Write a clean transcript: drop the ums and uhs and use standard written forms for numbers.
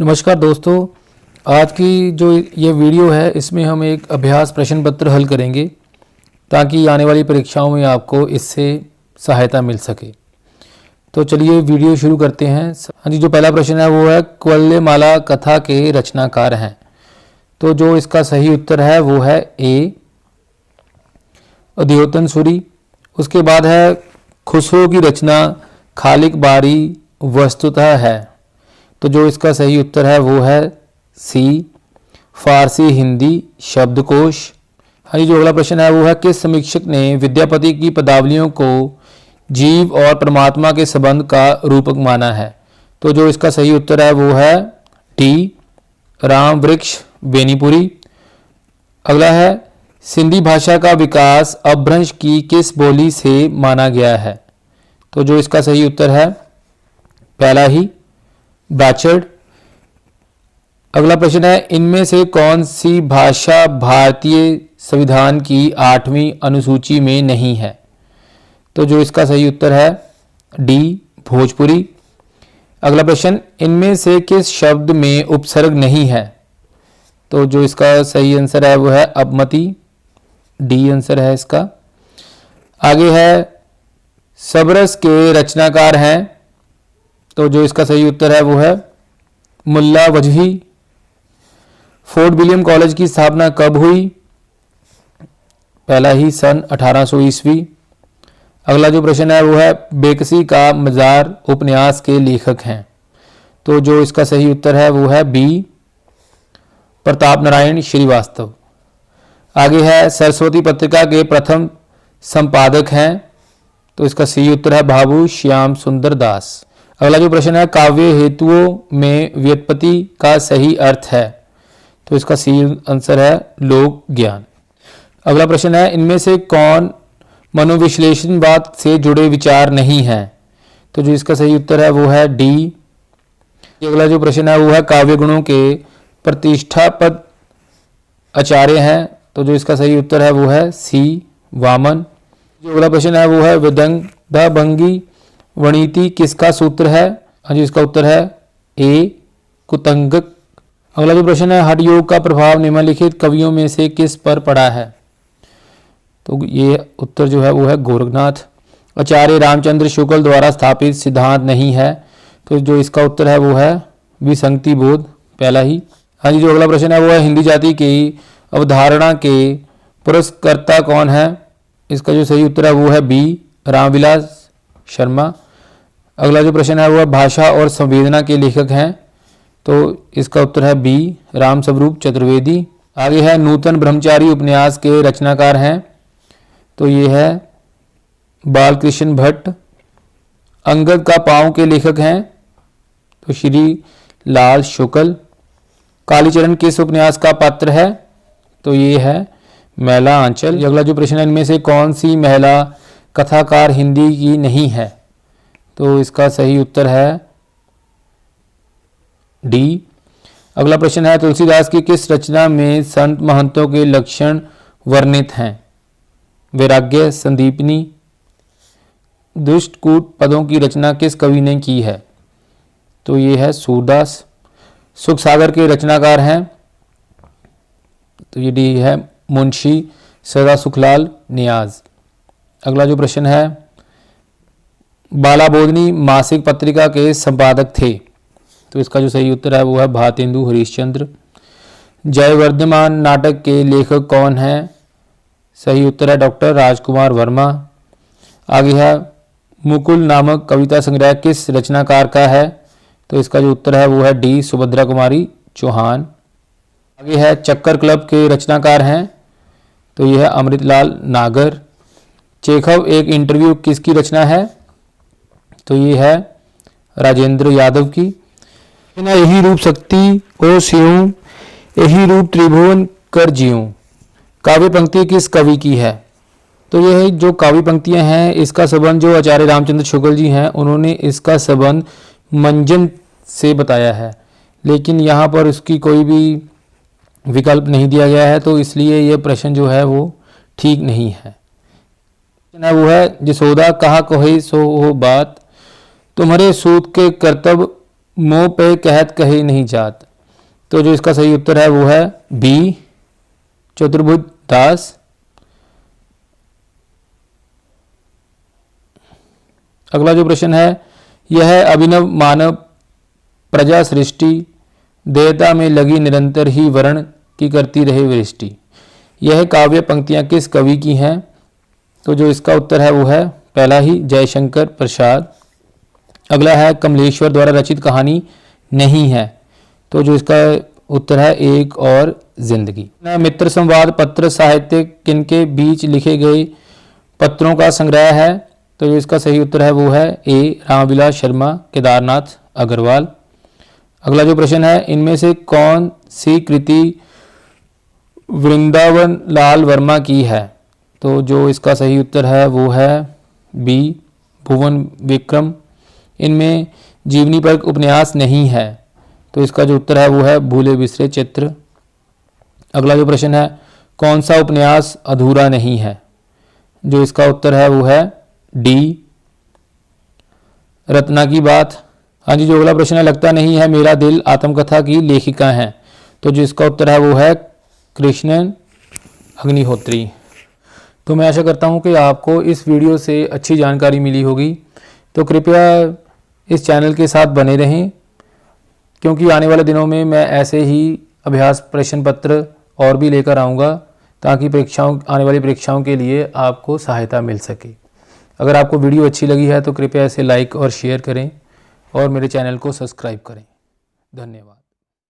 नमस्कार दोस्तों, आज की जो ये वीडियो है इसमें हम एक अभ्यास प्रश्न पत्र हल करेंगे ताकि आने वाली परीक्षाओं में आपको इससे सहायता मिल सके। तो चलिए वीडियो शुरू करते हैं। हाँ जी, जो पहला प्रश्न है वो है क्वल्यमाला कथा के रचनाकार हैं। तो जो इसका सही उत्तर है वो है ए द्योतन सूरी। उसके बाद है खुसरो की रचना खालिक बारी वस्तुतः है। तो जो इसका सही उत्तर है वो है सी फारसी हिंदी शब्दकोश। हाँ जी, जो अगला प्रश्न है वो है किस समीक्षक ने विद्यापति की पदावलियों को जीव और परमात्मा के संबंध का रूपक माना है। तो जो इसका सही उत्तर है वो है डी राम वृक्ष बेनीपुरी। अगला है सिंधी भाषा का विकास अपभ्रंश की किस बोली से माना गया है। तो जो इसका सही उत्तर है पहला ही ब्राचर्ड। अगला प्रश्न है इनमें से कौन सी भाषा भारतीय संविधान की 8वीं अनुसूची में नहीं है। तो जो इसका सही उत्तर है डी भोजपुरी। अगला प्रश्न इनमें से किस शब्द में उपसर्ग नहीं है। तो जो इसका सही आंसर है वो है अपमति, डी आंसर है इसका। आगे है सबरस के रचनाकार हैं। तो जो इसका सही उत्तर है वो है मुल्ला वजही। फोर्ट विलियम कॉलेज की स्थापना कब हुई। पहला ही सन 1800 ईस्वी। अगला जो प्रश्न है वो है बेकसी का मजार उपन्यास के लेखक हैं। तो जो इसका सही उत्तर है वो है बी प्रताप नारायण श्रीवास्तव। आगे है सरस्वती पत्रिका के प्रथम संपादक हैं। तो इसका सही उत्तर है बाबू श्याम सुंदर दास। अगला जो प्रश्न है काव्य हेतुओं में व्युत्पत्ति का सही अर्थ है। तो इसका सही आंसर है लोक ज्ञान। अगला प्रश्न है इनमें से कौन मनोविश्लेषणवाद से जुड़े विचार नहीं है। तो जो इसका सही उत्तर है वो है डी। अगला जो प्रश्न है वो है काव्य गुणों के प्रतिष्ठापद आचार्य हैं। तो जो इसका सही उत्तर है वो है सी वामन। जो अगला प्रश्न है वो है विदंगभंगी वणिति किसका सूत्र है। हाँ जी, इसका उत्तर है ए कुतंगक। अगला जो प्रश्न है हठ योग का प्रभाव निम्नलिखित कवियों में से किस पर पड़ा है। तो ये उत्तर जो है वो है गोरखनाथ। आचार्य रामचंद्र शुक्ल द्वारा स्थापित सिद्धांत नहीं है। तो जो इसका उत्तर है वो है विसंगति बोध, पहला ही। हाँ जी, जो अगला प्रश्न है वो है हिंदी जाति की अवधारणा के पुरस्कर्ता कौन है। इसका जो सही उत्तर है वो है बी रामविलास शर्मा। अगला जो प्रश्न है वो है भाषा और संवेदना के लेखक हैं। तो इसका उत्तर है बी रामस्वरूप चतुर्वेदी। आगे है नूतन ब्रह्मचारी उपन्यास के रचनाकार हैं। तो ये है बालकृष्ण भट्ट। अंगद का पाँव के लेखक हैं। तो श्री लाल शुक्ल। कालीचरण किस उपन्यास का पात्र है। तो ये है मैला आंचल। अगला जो प्रश्न है इनमें से कौन सी महिला कथाकार हिंदी की नहीं है। तो इसका सही उत्तर है डी। अगला प्रश्न है तुलसीदास की किस रचना में संत महंतों के लक्षण वर्णित हैं। वैराग्य संदीपनी। दुष्टकूट पदों की रचना किस कवि ने की है। तो ये है सूरदास। सुख सागर के रचनाकार हैं। तो ये डी है मुंशी सदा सुखलाल नियाज। अगला जो प्रश्न है बालाबोधनी मासिक पत्रिका के संपादक थे। तो इसका जो सही उत्तर है वो है भारतेंदु हरिश्चंद्र। जयवर्धमान नाटक के लेखक कौन हैं। सही उत्तर है डॉक्टर राजकुमार वर्मा। आगे है मुकुल नामक कविता संग्रह किस रचनाकार का है। तो इसका जो उत्तर है वो है डी सुभद्रा कुमारी चौहान। आगे है चक्कर क्लब के रचनाकार हैं। तो यह है अमृतलाल नागर। चेखव एक इंटरव्यू किसकी रचना है। तो ये है राजेंद्र यादव की। यही रूप शक्ति ओ सियूं यही रूप त्रिभुवन कर जियूं काव्य पंक्ति किस कवि की है। तो यह जो काव्य पंक्तियां हैं इसका संबंध जो आचार्य रामचंद्र शुक्ल जी हैं उन्होंने इसका संबंध मंजन से बताया है, लेकिन यहाँ पर उसकी कोई भी विकल्प नहीं दिया गया है। तो इसलिए यह प्रश्न जो है वो ठीक नहीं है। वो है जसोदा कहा कहे सो हो बात तुम्हारे सूत के कर्तव्य मोह पे कहत कहे नहीं जात। तो जो इसका सही उत्तर है वो है बी, चतुर्भुज दास। अगला जो प्रश्न है, यह अभिनव मानव प्रजा सृष्टि, देवता में लगी निरंतर ही वर्ण की करती रहे वृष्टि। यह काव्य पंक्तियां किस कवि की हैं? तो जो इसका उत्तर है वो है पहला ही, जयशंकर प्रसाद। अगला है, कमलेश्वर द्वारा रचित कहानी नहीं है। तो जो इसका उत्तर है एक और जिंदगी। मित्र संवाद पत्र साहित्य किनके बीच लिखे गए पत्रों का संग्रह है? तो जो इसका सही उत्तर है वो है ए, रामविलास शर्मा, केदारनाथ अग्रवाल। अगला जो प्रश्न है, इनमें से कौन सी कृति वृंदावन लाल वर्मा की है? तो जो इसका सही उत्तर है वो है बी, भुवन विक्रम। इनमें जीवनी पर उपन्यास नहीं है। तो इसका जो उत्तर है वो है भूले बिसरे चित्र। अगला जो प्रश्न है, कौन सा उपन्यास अधूरा नहीं है? जो इसका उत्तर है वो है डी, रत्ना की बात। हाँ जी, जो अगला प्रश्न है, लगता नहीं है मेरा दिल आत्मकथा की लेखिका हैं। तो जो इसका उत्तर है वो है कृष्णन अग्निहोत्री। तो मैं आशा करता हूँ कि आपको इस वीडियो से अच्छी जानकारी मिली होगी। तो कृपया इस चैनल के साथ बने रहें, क्योंकि आने वाले दिनों में मैं ऐसे ही अभ्यास प्रश्न पत्र और भी लेकर आऊँगा, ताकि आने वाली परीक्षाओं के लिए आपको सहायता मिल सके। अगर आपको वीडियो अच्छी लगी है तो कृपया इसे लाइक और शेयर करें और मेरे चैनल को सब्सक्राइब करें। धन्यवाद।